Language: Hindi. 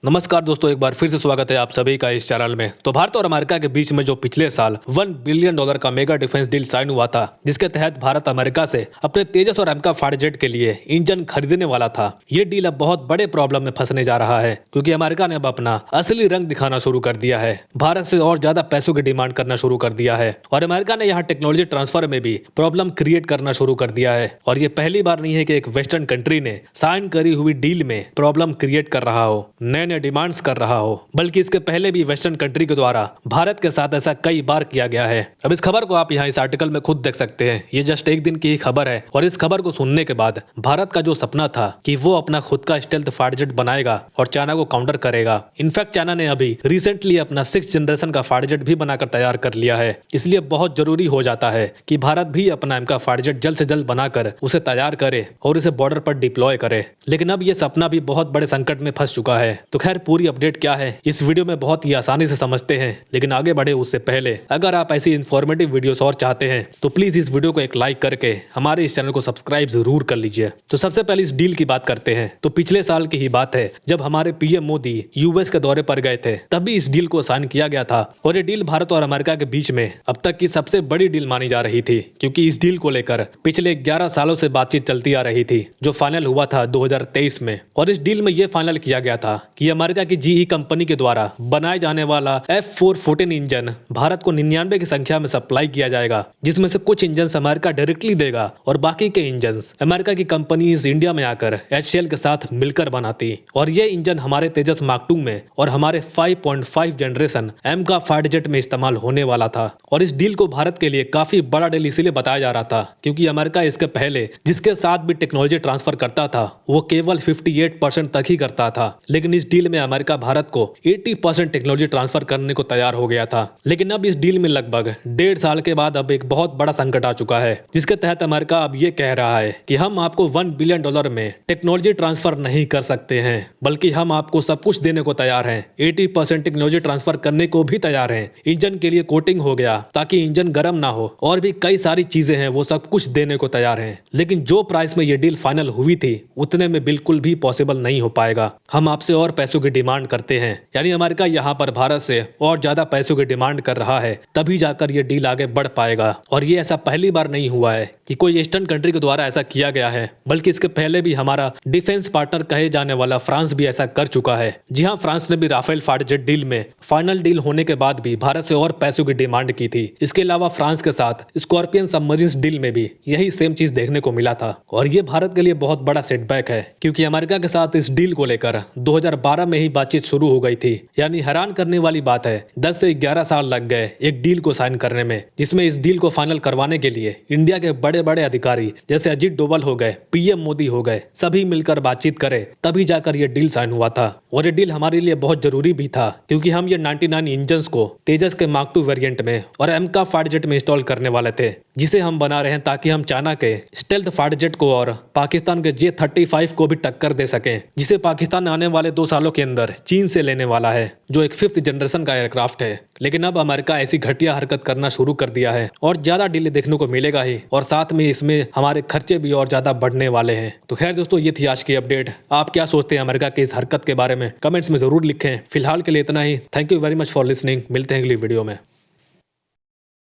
नमस्कार दोस्तों, एक बार फिर से स्वागत है आप सभी का इस चैनल में। तो भारत और अमेरिका के बीच में जो पिछले साल $1 बिलियन का मेगा डिफेंस डील साइन हुआ था, जिसके तहत भारत अमेरिका से अपने तेजस और एमका फाइटर जेट के लिए इंजन खरीदने वाला था, ये डील अब बहुत बड़े प्रॉब्लम में फंसने जा रहा है, क्योंकि अमेरिका ने अब अपना असली रंग दिखाना शुरू कर दिया है। भारत से और ज्यादा पैसों की डिमांड करना शुरू कर दिया है और अमेरिका ने यहाँ टेक्नोलॉजी ट्रांसफर में भी प्रॉब्लम क्रिएट करना शुरू कर दिया है। और ये पहली बार नहीं है कि एक वेस्टर्न कंट्री ने साइन करी हुई डील में प्रॉब्लम क्रिएट कर रहा हो, नए डिमांड्स कर रहा हो, बल्कि इसके पहले भी वेस्टर्न कंट्री के द्वारा भारत के साथ ऐसा कई बार किया गया है। अब इस खबर को आप यहाँ इस आर्टिकल में खुद देख सकते हैं। ये जस्ट एक दिन की ही खबर है और इस खबर को सुनने के बाद भारत का जो सपना था कि वो अपना खुद का स्टेल्थ फाइटर जेट बनाएगा और चाइना को काउंटर करेगा। इनफैक्ट चाइना ने अभी रिसेंटली अपना 6th जनरेशन का फाइटर जेट भी बनाकर तैयार कर लिया है। इसलिए बहुत जरूरी हो जाता है कि भारत भी अपना एमका फाइटर जेट जल्द से जल्द बनाकर उसे तैयार करे और इसे बॉर्डर पर डिप्लॉय करे। लेकिन अब ये सपना भी बहुत बड़े संकट में फंस चुका है। तो खैर, पूरी अपडेट क्या है इस वीडियो में बहुत ही आसानी से समझते हैं, लेकिन आगे बढ़े उससे पहले अगर आप ऐसी इन्फॉर्मेटिव वीडियोस और चाहते हैं तो प्लीज इस वीडियो को एक लाइक करके हमारे इस चैनल को सब्सक्राइब जरूर कर लीजिए। तो सबसे पहले इस डील की बात करते हैं। तो पिछले साल की ही बात है, जब हमारे पीएम मोदी यूएस के दौरे पर गए थे, तभी इस डील को साइन किया गया था और ये डील भारत और अमेरिका के बीच में अब तक की सबसे बड़ी डील मानी जा रही थी, क्योंकि इस डील को लेकर पिछले 11 सालों से बातचीत चलती आ रही थी, जो फाइनल हुआ था 2023 में। और इस डील में यह फाइनल किया गया था कि अमेरिका की जीई कंपनी के द्वारा बनाए जाने वाला F414 इंजन भारत को 99 की संख्या में सप्लाई किया जाएगा, जिसमें से कुछ इंजन अमेरिका डायरेक्टली देगा और बाकी के इंजन अमेरिका की कंपनीज इंडिया में आकर HCL के साथ मिलकर बनाती। और ये इंजन हमारे तेजस मार्क 2 में और हमारे 5.5 जनरेशन एमका फाइटर जेट में इस्तेमाल होने वाला था। और इस डील को भारत के लिए काफी बड़ा डील इसीलिए बताया जा रहा था क्योंकि अमेरिका इसके पहले जिसके साथ भी टेक्नोलॉजी ट्रांसफर करता था वो केवल 58% तक ही करता था, लेकिन इस डील में अमेरिका भारत को 80% टेक्नोलॉजी ट्रांसफर करने को तैयार हो गया था। लेकिन अब इस डील में लगभग 1.5 साल के बाद अब एक बहुत बड़ा संकट आ चुका है, जिसके तहत अमेरिका अब ये कह रहा है कि हम आपको $1 बिलियन में टेक्नोलॉजी ट्रांसफर नहीं कर सकते हैं, बल्कि हम आपको सब कुछ देने को तैयार हैं। 80% टेक्नोलॉजी ट्रांसफर करने को भी तैयार हैं। इंजन के लिए कोटिंग हो गया ताकि इंजन गर्म ना हो, और भी कई सारी चीजें हैं, वो सब कुछ देने को तैयार हैं। लेकिन जो प्राइस में ये डील फाइनल हुई थी उतने में बिल्कुल भी पॉसिबल नहीं हो पाएगा। हम आपसे और पैसों की डिमांड करते हैं, यानी अमेरिका यहाँ पर भारत से और ज्यादा पैसों की डिमांड कर रहा है, तभी जाकर ये डील आगे बढ़ पाएगा। और ये ऐसा पहली बार नहीं हुआ है कि कोई ईस्टर्न कंट्री के द्वारा ऐसा किया गया है, बल्कि इसके पहले भी हमारा डिफेंस पार्टनर कहे जाने वाला फ्रांस भी ऐसा कर चुका है। जी हाँ, फ्रांस ने भी राफेल फाइटर जेट डील में फाइनल डील होने के बाद भी भारत से और पैसों की डिमांड की थी। इसके अलावा फ्रांस के साथ स्कॉर्पियन सबमरीन्स डील में भी यही सेम चीज देखने को मिला था। और ये भारत के लिए बहुत बड़ा सेटबैक है, क्योंकि अमेरिका के साथ इस डील को लेकर 2012 में ही बातचीत शुरू हो गई थी। यानी हैरान करने वाली बात है, 10 से 11 साल लग गए एक डील को साइन करने में, जिसमें इस डील को फाइनल करवाने के लिए इंडिया के बड़े बड़े अधिकारी जैसे अजीत डोभाल हो गए, पीएम मोदी हो गए, सभी मिलकर बातचीत करे, तभी जाकर ये डील साइन हुआ था। और ये डील हमारे लिए बहुत जरूरी भी था, क्योंकि हम ये 99 इंजन को तेजस के मार्क 2 वेरिएंट में और एमका फाइटर जेट में इंस्टॉल करने वाले थे, जिसे हम बना रहे हैं ताकि हम चाइना के स्टेल्थ फाइटर जेट को और पाकिस्तान के J-35 को भी टक्कर दे सकें, जिसे पाकिस्तान आने वाले 2 सालों के अंदर चीन से लेने वाला है, जो एक 5th जनरेशन का एयरक्राफ्ट है। लेकिन अब अमेरिका ऐसी घटिया हरकत करना शुरू कर दिया है और ज्यादा डीले देखने को मिलेगा ही, और साथ में इसमें हमारे खर्चे भी और ज्यादा बढ़ने वाले हैं। तो खैर दोस्तों, ये थी आज की अपडेट। आप क्या सोचते हैं अमेरिका की इस हरकत के बारे में? कमेंट्स में जरूर लिखें। फिलहाल के लिए इतना ही। Thank you very much for listening. मिलते हैं अगली वीडियो में।